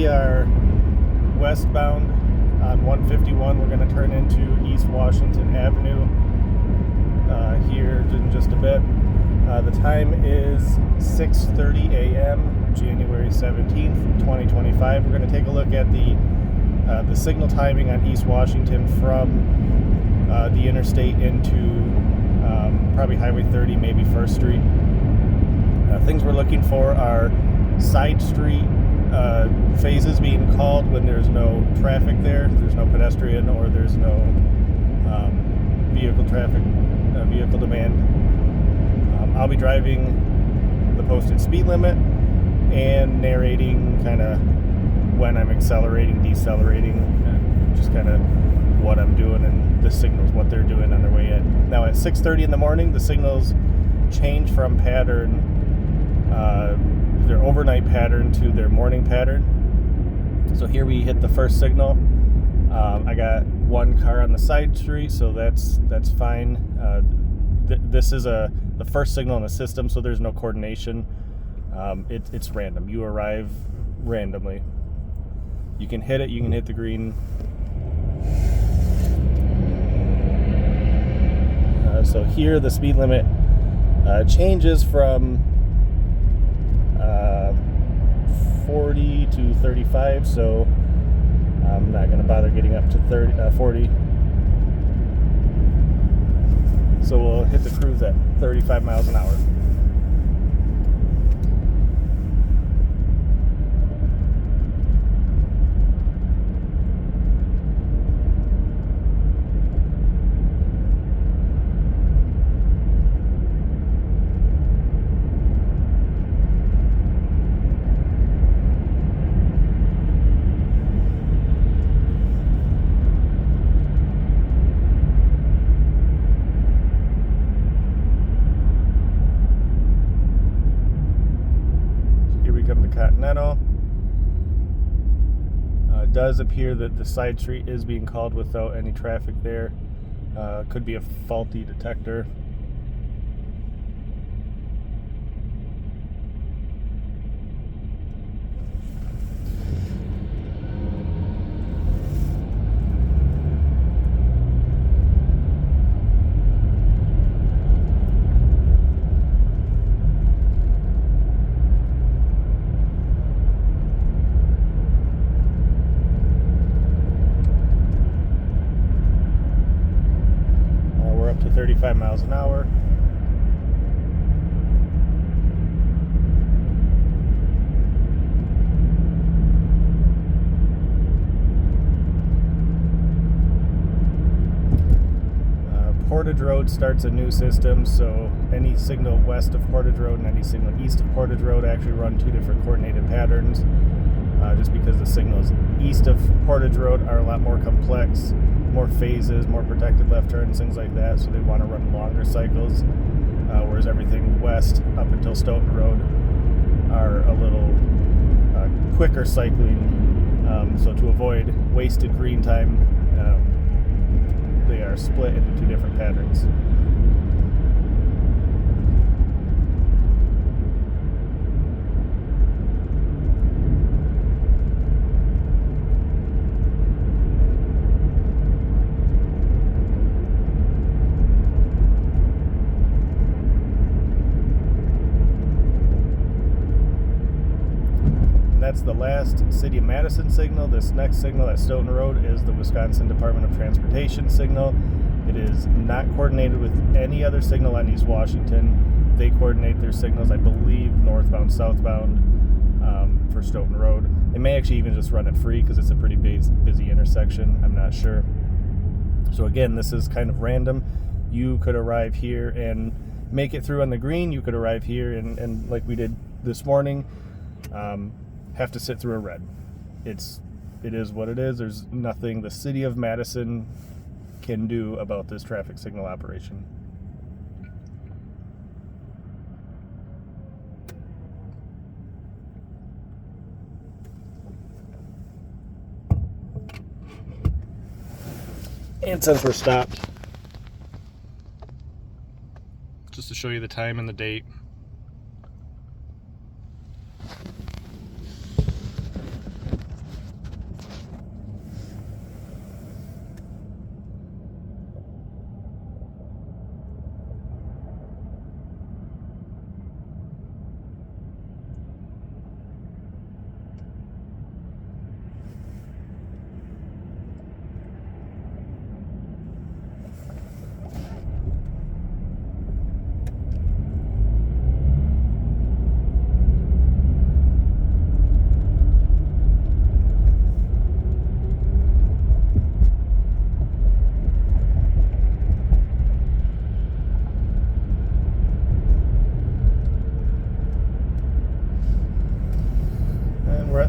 we are westbound on 151. We're going to turn into East Washington Avenue here in just a bit. The time is 6:30 a.m. January 17th, 2025. We're going to take a look at the signal timing on East Washington from the interstate into probably Highway 30, maybe 1st Street. Things we're looking for are side street phases being called when there's no traffic there, there's no pedestrian, or there's no vehicle demand. I'll be driving the posted speed limit and narrating kind of when I'm accelerating, decelerating, just kind of what I'm doing and the signals, what they're doing on their way in. Now at 6:30 in the morning, the signals change from pattern, their overnight pattern to their morning pattern. So here we hit the first signal. I got one car on the side street, so that's fine. This is the first signal in the system, so there's no coordination. It's random. You arrive randomly. You can hit it. You can hit the green. So here the speed limit changes from 40 to 35. So I'm not going to bother getting up to 40. So we'll hit the cruise at 35 miles an hour. It does appear that the side street is being called without any traffic there. Could be a faulty detector. To 35 miles an hour. Portage Road starts a new system, so any signal west of Portage Road and any signal east of Portage Road actually run two different coordinated patterns, just because the signals east of Portage Road are a lot more complex, more phases, more protected left turns, things like that, so they want to run longer cycles, whereas everything west up until Stoughton Road are a little quicker cycling, so to avoid wasted green time, they are split into two different patterns. That's the last City of Madison signal. This next signal at Stoughton Road is the Wisconsin Department of Transportation signal. It is not coordinated with any other signal on East Washington. They coordinate their signals, I believe, northbound, southbound for Stoughton Road. They may actually even just run it free because it's a pretty busy intersection. I'm not sure. So again, this is kind of random. You could arrive here and make it through on the green. You could arrive here and like we did this morning, have to sit through a red. It is what it is. There's nothing the City of Madison can do about this traffic signal operation. And since we're stopped, just to show you the time and the date,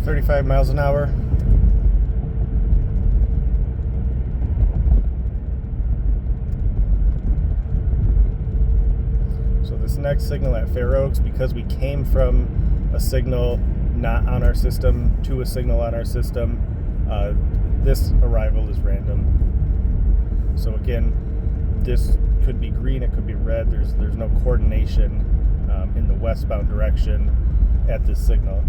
35 miles an hour. So this next signal at Fair Oaks, because we came from a signal not on our system to a signal on our system, this arrival is random. So again, this could be green, it could be red. There's no coordination in the westbound direction at this signal.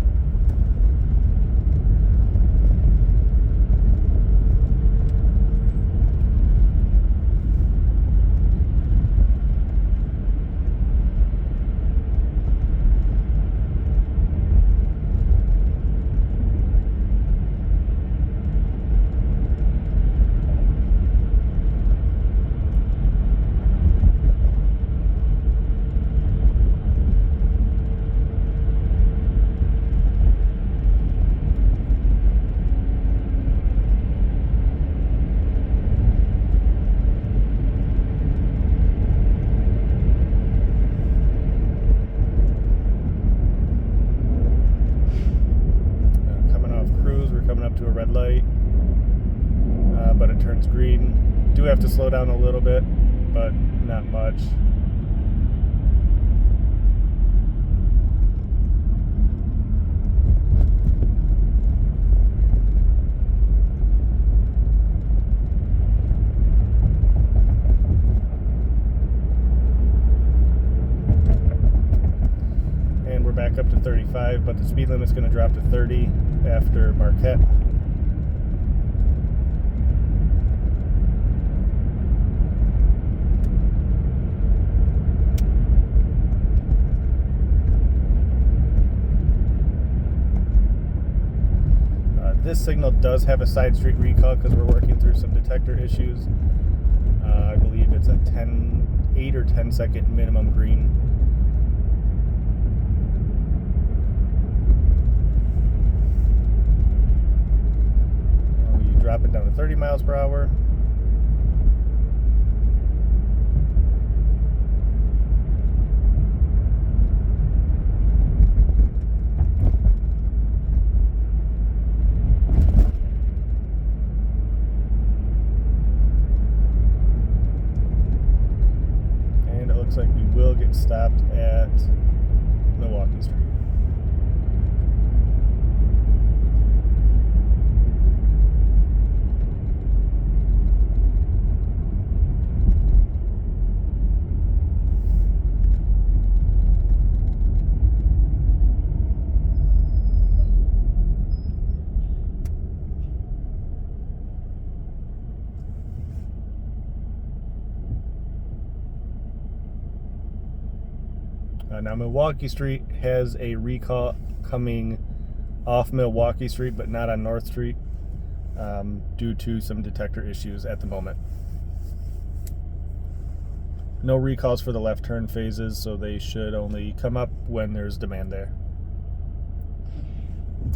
To a red light, but it turns green. Do have to slow down a little bit, but not much. And we're back up to 35, but the speed limit's going to drop to 30 after Marquette. This signal does have a side street recall because we're working through some detector issues. I believe it's a 8 or 10 second minimum green. We drop it down to 30 miles per hour. Looks like we will get stopped at Milwaukee Street. Now Milwaukee Street has a recall coming off Milwaukee Street, but not on North Street, due to some detector issues at the moment. No recalls for the left turn phases, so they should only come up when there's demand there.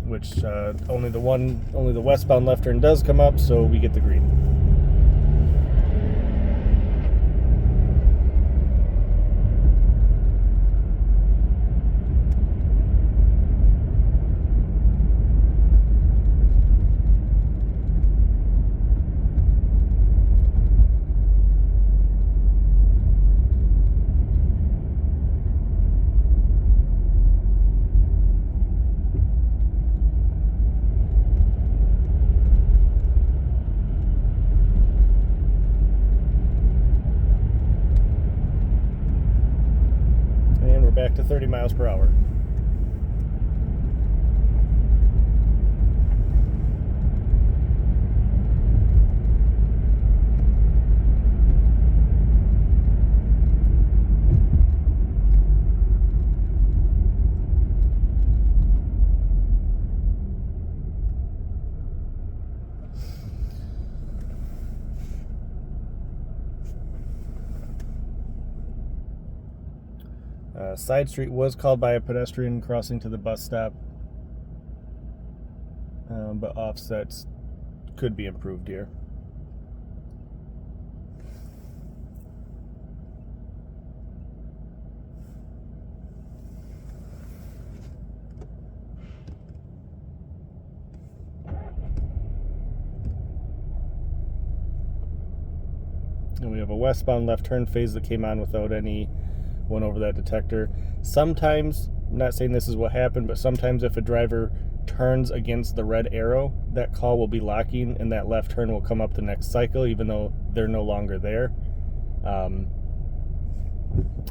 Which only the westbound left turn does come up, so we get the green. Back to 30 miles per hour. Side street was called by a pedestrian crossing to the bus stop, but offsets could be improved here. And we have a westbound left turn phase that came on without anyone over that detector. Sometimes, I'm not saying this is what happened, but sometimes if a driver turns against the red arrow, that call will be locking and that left turn will come up the next cycle even though they're no longer there.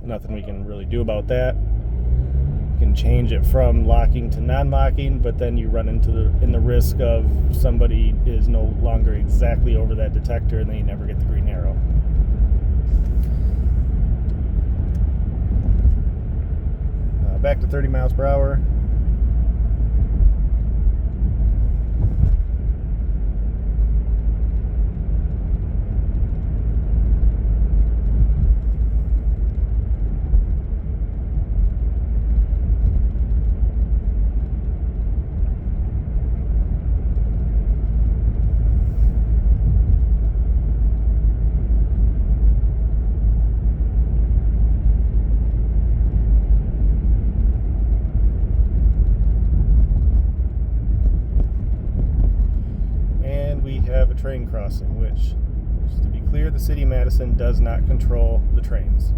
Nothing we can really do about that. You can change it from locking to non-locking, but then you run into the risk of somebody is no longer exactly over that detector and then you never get the green arrow. Back to 30 miles per hour. Have a train crossing, which, just to be clear, the city of Madison does not control the trains.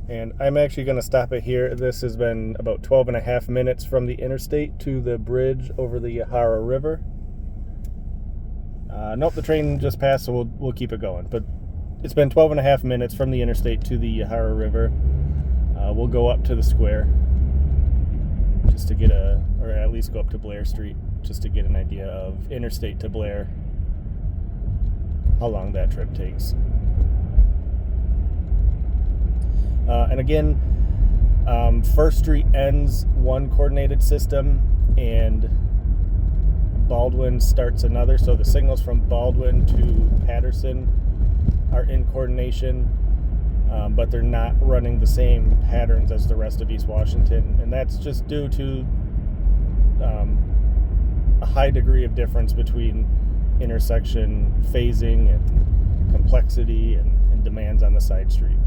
And I'm actually going to stop it here. This has been about 12 and a half minutes from the interstate to the bridge over the Yahara River. Nope, the train just passed, so we'll keep it going. But it's been 12 and a half minutes from the interstate to the Yahara River. We'll go up to the square just to get or at least go up to Blair Street just to get an idea of interstate to Blair, how long that trip takes. And again, First Street ends one coordinated system and Baldwin starts another. So the signals from Baldwin to Patterson are in coordination, but they're not running the same patterns as the rest of East Washington. And that's just due to a high degree of difference between intersection phasing and complexity and demands on the side street.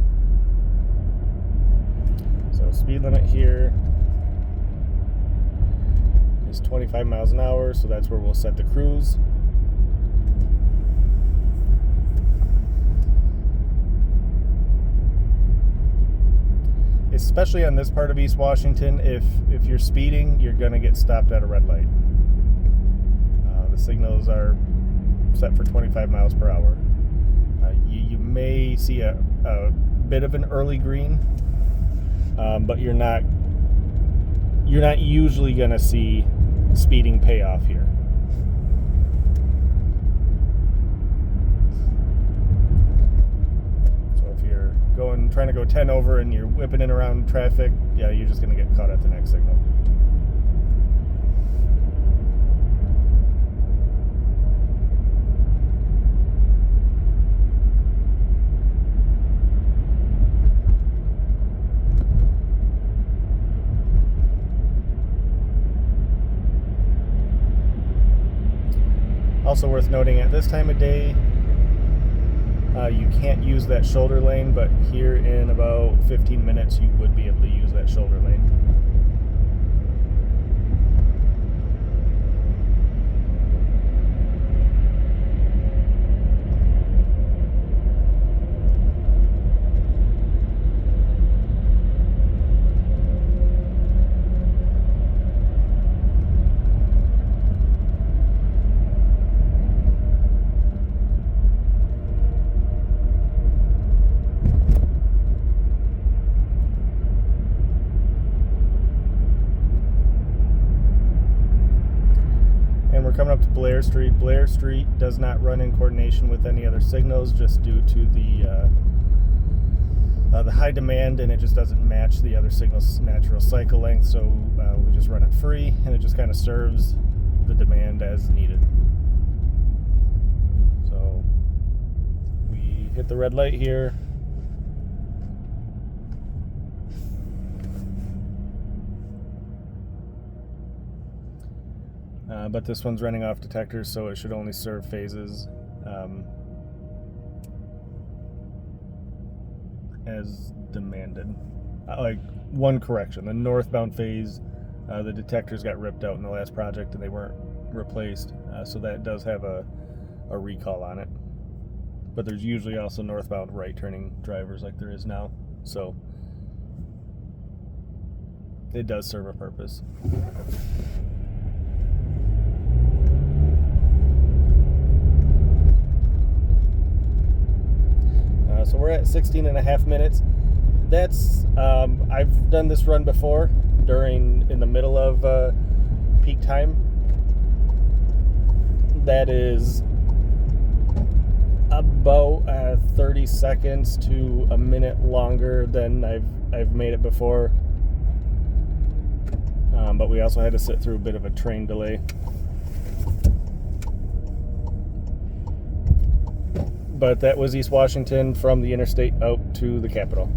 So speed limit here is 25 miles an hour, so that's where we'll set the cruise. Especially on this part of East Washington, if you're speeding, you're going to get stopped at a red light. The signals are set for 25 miles per hour. You may see a bit of an early green, but you're not usually going to see speeding pay off here. So if you're trying to go 10 over and you're whipping in around traffic, yeah, you're just going to get caught at the next signal. Also worth noting, at this time of day, you can't use that shoulder lane, but here in about 15 minutes you would be able to use that shoulder lane. We're coming up to Blair Street. Blair Street does not run in coordination with any other signals just due to the high demand, and it just doesn't match the other signal's natural cycle length, so we just run it free, and it just kind of serves the demand as needed. So we hit the red light here. but this one's running off Detector, so it should only serve phases as demanded. Like, one correction, the northbound phase, the detectors got ripped out in the last project and they weren't replaced, so that does have a recall on it. But there's usually also northbound right turning drivers like there is now, so it does serve a purpose. So we're at 16 and a half minutes. That's I've done this run before in the middle of peak time. That is about 30 seconds to a minute longer than I've made it before. But we also had to sit through a bit of a train delay. But that was East Washington from the interstate out to the Capitol.